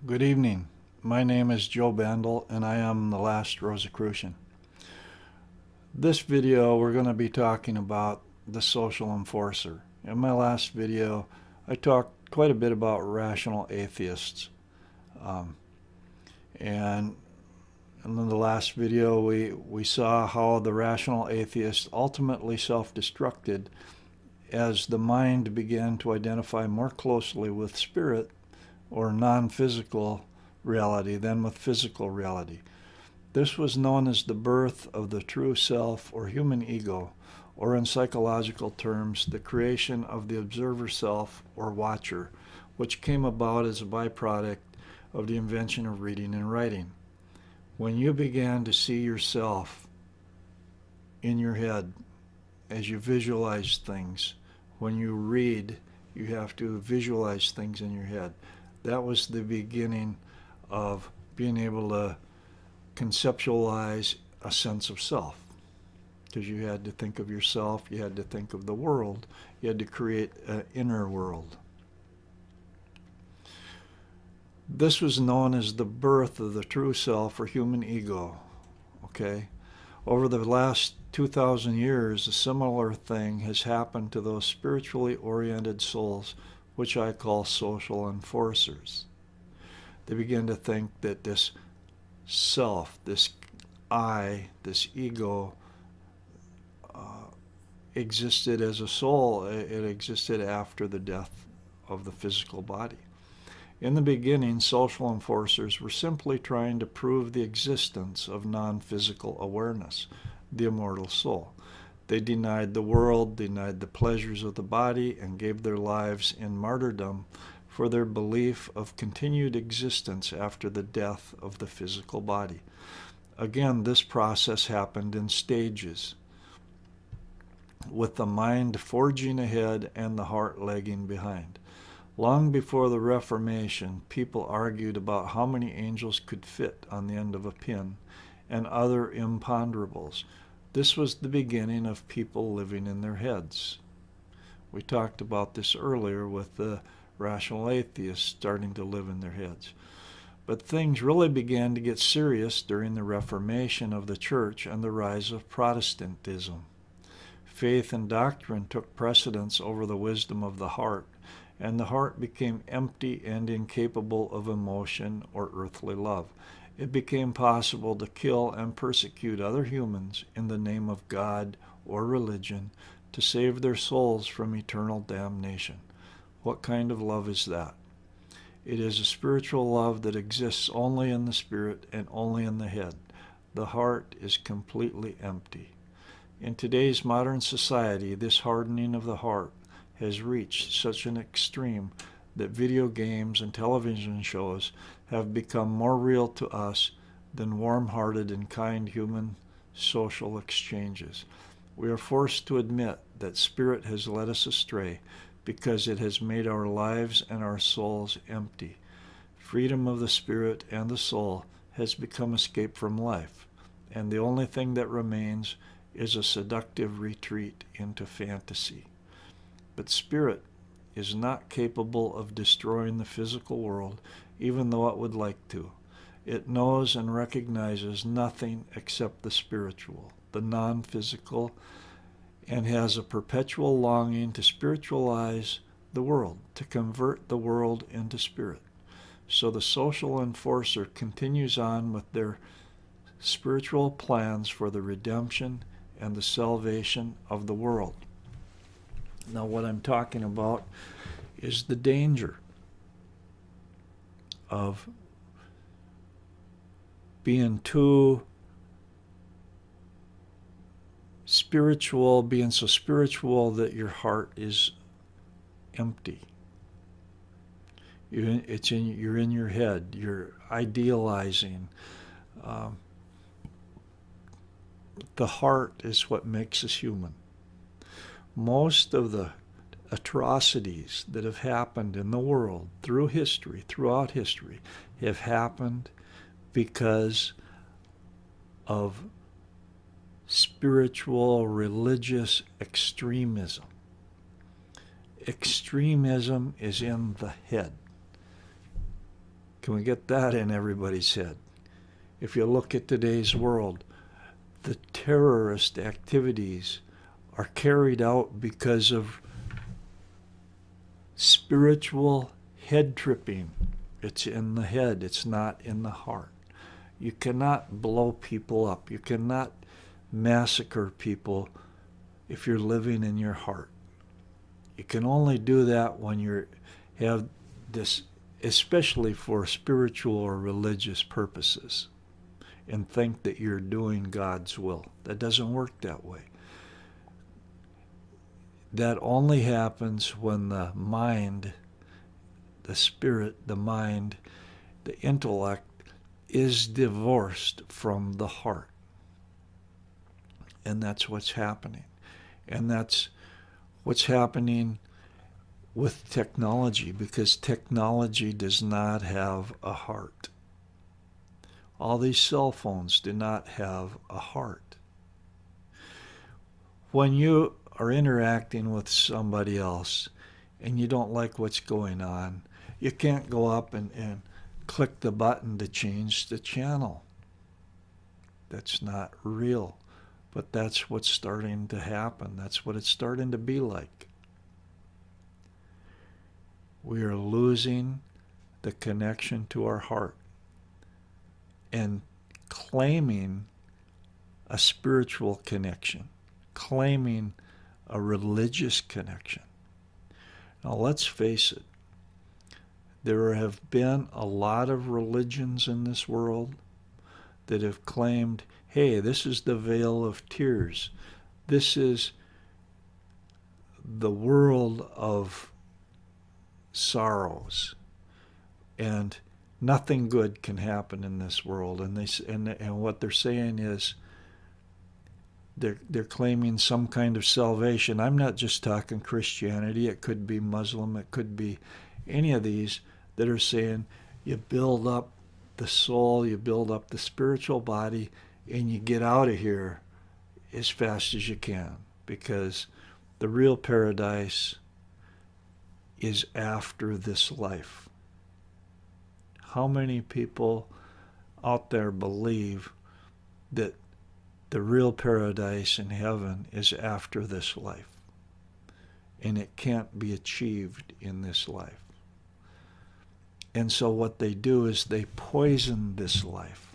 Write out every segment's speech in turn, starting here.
Good evening. My name is Joe Bandel, and I am the last Rosicrucian. This video, we're going to be talking about the social enforcer. In my last video, I talked quite a bit about rational atheists. And in the last video, we saw how the rational atheist ultimately self-destructed as the mind began to identify more closely with spirit or non-physical reality than with physical reality. This was known as the birth of the true self or human ego, or in psychological terms, the creation of the observer self or watcher, which came about as a byproduct of the invention of reading and writing. When you began to see yourself in your head as you visualize things, when you read, you have to visualize things in your head. That was the beginning of being able to conceptualize a sense of self, because you had to think of yourself, you had to think of the world, you had to create an inner world. This was known as the birth of the true self or human ego. Okay? Over the last 2,000 years, a similar thing has happened to those spiritually oriented souls, which I call social enforcers. They begin to think that this self, this I, this ego, existed as a soul. It existed after the death of the physical body. In the beginning, social enforcers were simply trying to prove the existence of non-physical awareness, the immortal soul. They denied the world, denied the pleasures of the body, and gave their lives in martyrdom for their belief of continued existence after the death of the physical body. Again, this process happened in stages, with the mind forging ahead and the heart lagging behind. Long before the Reformation, people argued about how many angels could fit on the end of a pin and other imponderables. This was the beginning of people living in their heads. We talked about this earlier with the rational atheists starting to live in their heads. But things really began to get serious during the Reformation of the Church and the rise of Protestantism. Faith and doctrine took precedence over the wisdom of the heart, and the heart became empty and incapable of emotion or earthly love. It became possible to kill and persecute other humans in the name of God or religion to save their souls from eternal damnation. What kind of love is that? It is a spiritual love that exists only in the spirit and only in the head. The heart is completely empty. In today's modern society, this hardening of the heart has reached such an extreme that video games and television shows have become more real to us than warm-hearted and kind human social exchanges. We are forced to admit that spirit has led us astray because it has made our lives and our souls empty. Freedom of the spirit and the soul has become escape from life, and the only thing that remains is a seductive retreat into fantasy. But spirit is not capable of destroying the physical world, even though it would like to. It knows and recognizes nothing except the spiritual, the non-physical, and has a perpetual longing to spiritualize the world, to convert the world into spirit. So the social enforcer continues on with their spiritual plans for the redemption and the salvation of the world. Now, what I'm talking about is the danger of being too spiritual, being so spiritual that your heart is empty. You're in your head. You're idealizing. The heart is what makes us human. Most of the atrocities that have happened in the world through history, throughout history, have happened because of spiritual, religious extremism. Extremism is in the head. Can we get that in everybody's head? If you look at today's world, the terrorist activities are carried out because of spiritual head tripping. It's in the head, it's not in the heart. You cannot blow people up. You cannot massacre people if you're living in your heart. You can only do that when you have this, especially for spiritual or religious purposes, and think that you're doing God's will. That doesn't work that way. That only happens when the mind, the spirit, the mind, the intellect is divorced from the heart. And that's what's happening. And that's what's happening with technology, because technology does not have a heart. All these cell phones do not have a heart. When you are interacting with somebody else and you don't like what's going on, you can't go up and click the button to change the channel. That's not real. But that's what's starting to happen. That's what it's starting to be like. We are losing the connection to our heart and claiming a spiritual connection, claiming a religious connection. Now let's face it, there have been a lot of religions in this world that have claimed, hey, this is the vale of tears. This is the world of sorrows. And nothing good can happen in this world. And what they're saying is they're claiming some kind of salvation. I'm not just talking Christianity. It could be Muslim. It could be any of these that are saying you build up the soul, you build up the spiritual body, and you get out of here as fast as you can, because the real paradise is after this life. How many people out there believe that the real paradise in heaven is after this life, and it can't be achieved in this life? And so what they do is they poison this life.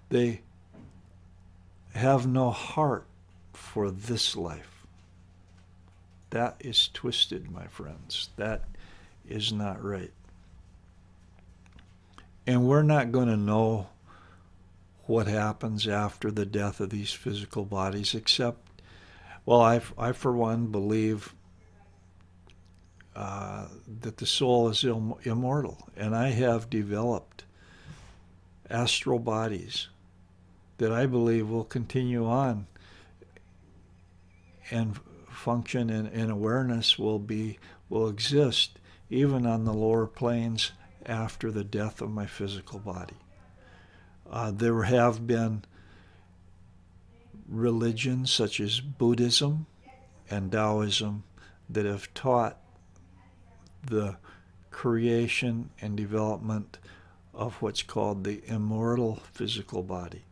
They have no heart for this life. That is twisted, my friends. That is not right. And we're not going to know what happens after the death of these physical bodies, except, well, I for one believe that the soul is immortal, and I have developed astral bodies that I believe will continue on, and function and awareness will exist even on the lower planes after the death of my physical body. There have been religions such as Buddhism and Taoism that have taught the creation and development of what's called the immortal physical body.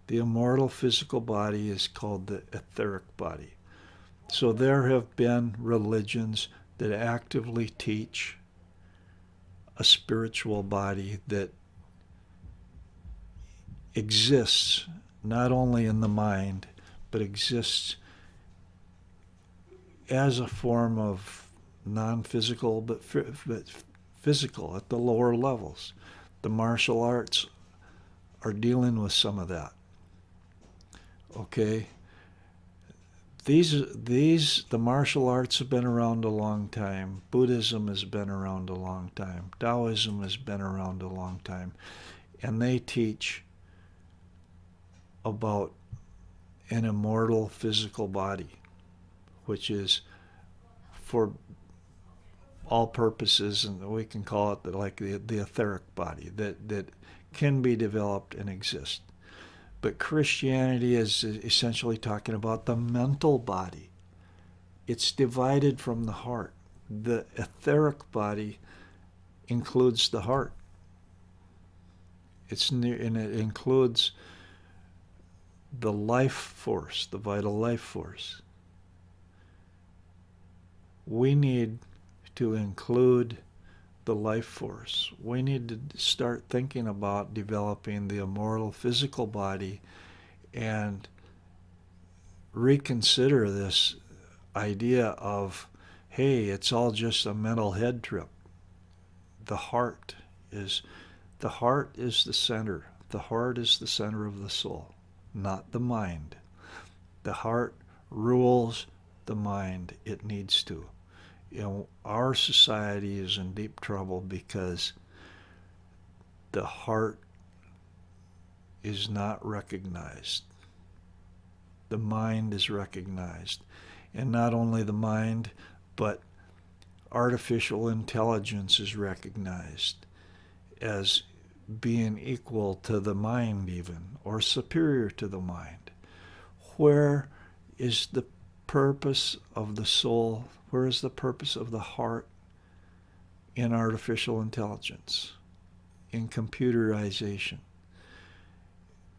The immortal physical body is called the etheric body. So there have been religions that actively teach a spiritual body that exists not only in the mind, but exists as a form of non-physical, but physical at the lower levels. The martial arts are dealing with some of that. Okay? The martial arts have been around a long time. Buddhism has been around a long time. Taoism has been around a long time. And they teach about an immortal physical body, which is for all purposes, and we can call it like the etheric body that can be developed and exist. But Christianity is essentially talking about the mental body. It's divided from the heart. The etheric body includes the heart. and it includes the life force, the vital life force. We need to include the life force. We need to start thinking about developing the immortal physical body and reconsider this idea of, hey, it's all just a mental head trip. The heart is the center. The heart is the center of the soul, not the mind. The heart rules the mind. It needs to. Our society is in deep trouble because the heart is not recognized. The mind is recognized. And not only the mind, but artificial intelligence is recognized as being equal to the mind even, or superior to the mind. Where is the purpose of the soul? Where is the purpose of the heart in artificial intelligence, in computerization,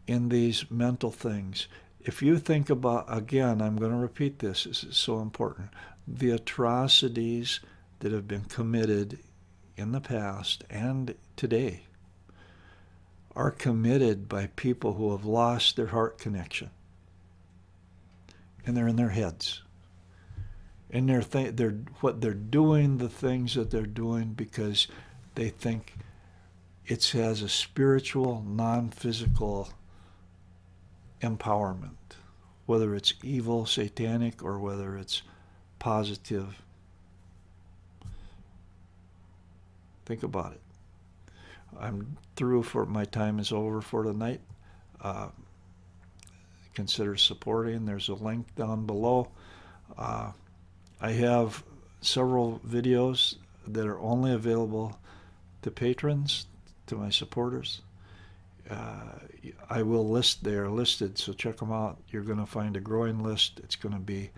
in these mental things? If you think about, again, I'm going to repeat this, this is so important, the atrocities that have been committed in the past and today are committed by people who have lost their heart connection. And they're in their heads. And they're doing the things that they're doing because they think it has a spiritual, non-physical empowerment, whether it's evil, satanic, or whether it's positive. Think about it. I'm through. My time is over for tonight. Consider supporting. There's a link down below. I have several videos that are only available to patrons, to my supporters. I will they are listed, so check them out. You're going to find a growing list. It's going to be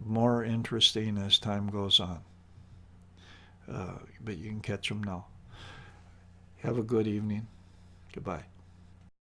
more interesting as time goes on. But you can catch them now. Have a good evening. Goodbye.